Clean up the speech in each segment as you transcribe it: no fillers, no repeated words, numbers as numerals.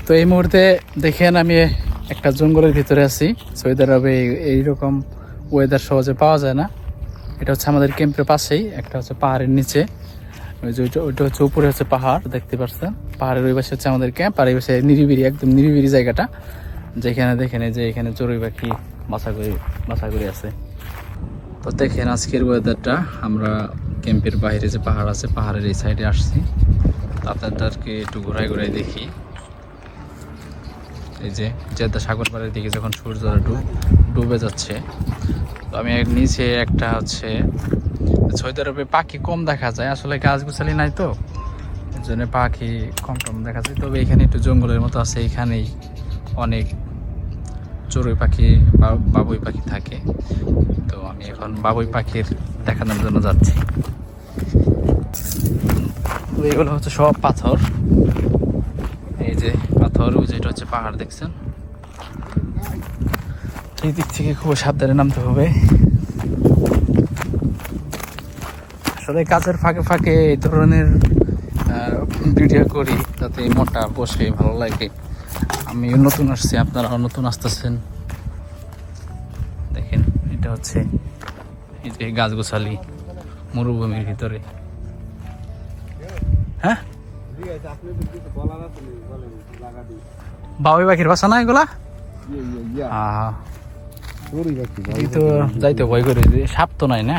তো এই মুহূর্তে দেখেন আমি একটা জঙ্গলের ভিতরে আছি। সৌদি আরবে এইরকম ওয়েদার সহজে পাওয়া যায় না। এটা হচ্ছে আমাদের ক্যাম্পের পাশেই, একটা হচ্ছে পাহাড়ের নিচে, ওই যে ওইটা হচ্ছে উপরে হচ্ছে পাহাড় দেখতে পাচ্ছেন। পাহাড়ের ওই পাশে হচ্ছে আমাদের ক্যাম্প, আর এই পাশে নিরিবিলি, একদম নিরিবিলি জায়গাটা, যেখানে দেখেন যে এখানে চড়ুই পাখি বাসা করে আছে। তো দেখেন আজকের ওয়েদারটা, আমরা ক্যাম্পের বাইরে যে পাহাড় আছে পাহাড়ের এই সাইডে আসছি। আপনাদেরকে একটু ঘোরাই ঘোরাই দেখি। এই যে জেদ্দা সাগর পাড়ের দিকে যখন সূর্য ডুবে যাচ্ছে, তো আমি নিচে একটা হচ্ছে সৌদি আরবে পাখি কম দেখা যায়, আসলে গাছগুছালি নাই তো এর জন্য পাখি কম দেখা যায়। তবে এখানে একটু জঙ্গলের মতো আছে, এখানেই অনেক চড়ুই পাখি বা বাবুই পাখি থাকে। তো আমি এখন বাবুই পাখির দেখানোর জন্য যাচ্ছি। তো এগুলো হচ্ছে সব পাথর, এই যে পাথর, ওই যে এটা হচ্ছে পাহাড় দেখছেন। এই দিক থেকে খুব সাবধানে নামতে হবে। আসলে কাজের ফাঁকে ফাঁকে এই ধরনের ভিডিও করি যাতে মনটা বসে ভালো লাগে। আমি নতুন আসছি, আপনারাও নতুন আসতেছেন। দেখেন এটা হচ্ছে এই যে গাছগুছালি মরুভূমির ভিতরে। হ্যাঁ, বাবুই পাখির বাসা না এগুলা? তো যাইতে ভয় করে, সাপ তো নাই না?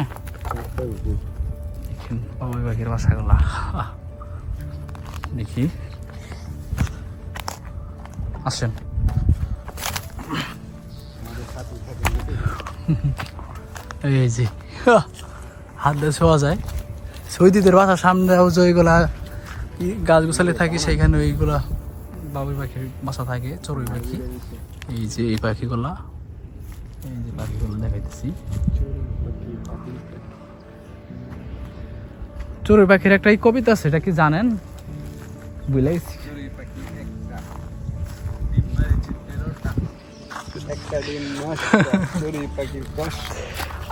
বাবুই পাখির বাসাগুলা দেখি, আসেন। এই যে হাত দিয়ে ছোঁয়া যায়। সৌদিদের বাসার সামনে ওইগুলা গাছগুছালি থাকে, সেইখানে ওইগুলা বাবুই পাখির বাসা থাকে, চড়ুই পাখি। এই যে এই পাখিগুলা, এই যে পাখিগুলো দেখাইতেছি। চড়ুই পাখির একটা কবিতা আছে, এটা কি জানেন? বুঝলাইছি।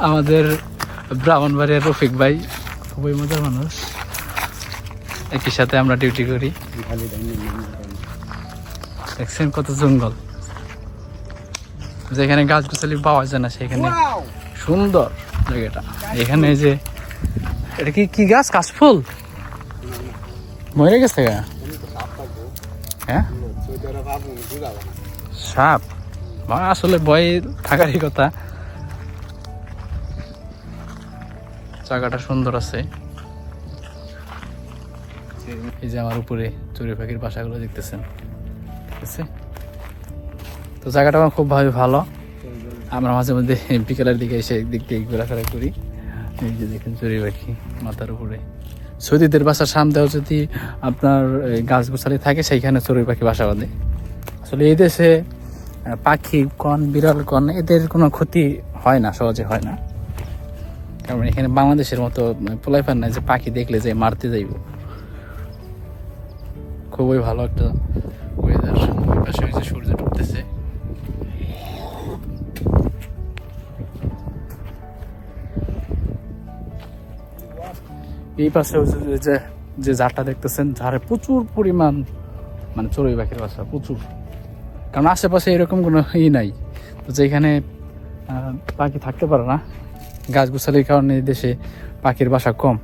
আমাদের ব্রাহ্মণবাড়িয়ার রফিক ভাই খুবই মজার মানুষ, একই সাথে আমরা ডিউটি করি। দেখছেন কত জঙ্গল, যেখানে গাছগুছালি পাওয়া যায় না সেখানে সুন্দর জায়গাটা। এখানে যে এটা কি গাছ, কাশফুল মরে গেছে গা? হ্যাঁ, সাপ আসলে ভয় থাকারই কথা। জায়গাটা সুন্দর আছে। এই যে আমার উপরে চড়ুই পাখির বাসাগুলো দেখতেছেন, ঠিক আছে? তো জায়গাটা আমার খুব ভালো। আমরা মাঝে মধ্যে বিকেলের দিকে এসে দিক দিয়ে ঘোরাফেরা করি। এই যে দেখেন চড়ুই পাখি মাথার উপরে। সৌদিদের বাসার সামনেও যদি আপনার গাছ গোছালি থাকে, সেইখানে চড়ুই পাখি বাসা বাঁধে। আসলে এই দেশে পাখি কন, বিড়াল কন, এদের কোনো ক্ষতি হয় না, সহজে হয় না। কারণ এখানে বাংলাদেশের মতো পোলাইফান নাই যে পাখি দেখলে যে মারতে যাইব। খুবই ভালো একটা ওয়েদার। ওই পাশে হয়েছে সূর্য ডুবতেছে। এই পাশে যে ঝাড়টা দেখতেছেন, ঝাড়ে প্রচুর পরিমাণ মানে চড়ুই পাখির বাসা, প্রচুর। কারণ আশেপাশে এরকম কোনো নাই, তো যেখানে পাখি থাকতে পারে না, গাছ গোছালির কারণে দেশে পাখির বাসা কম।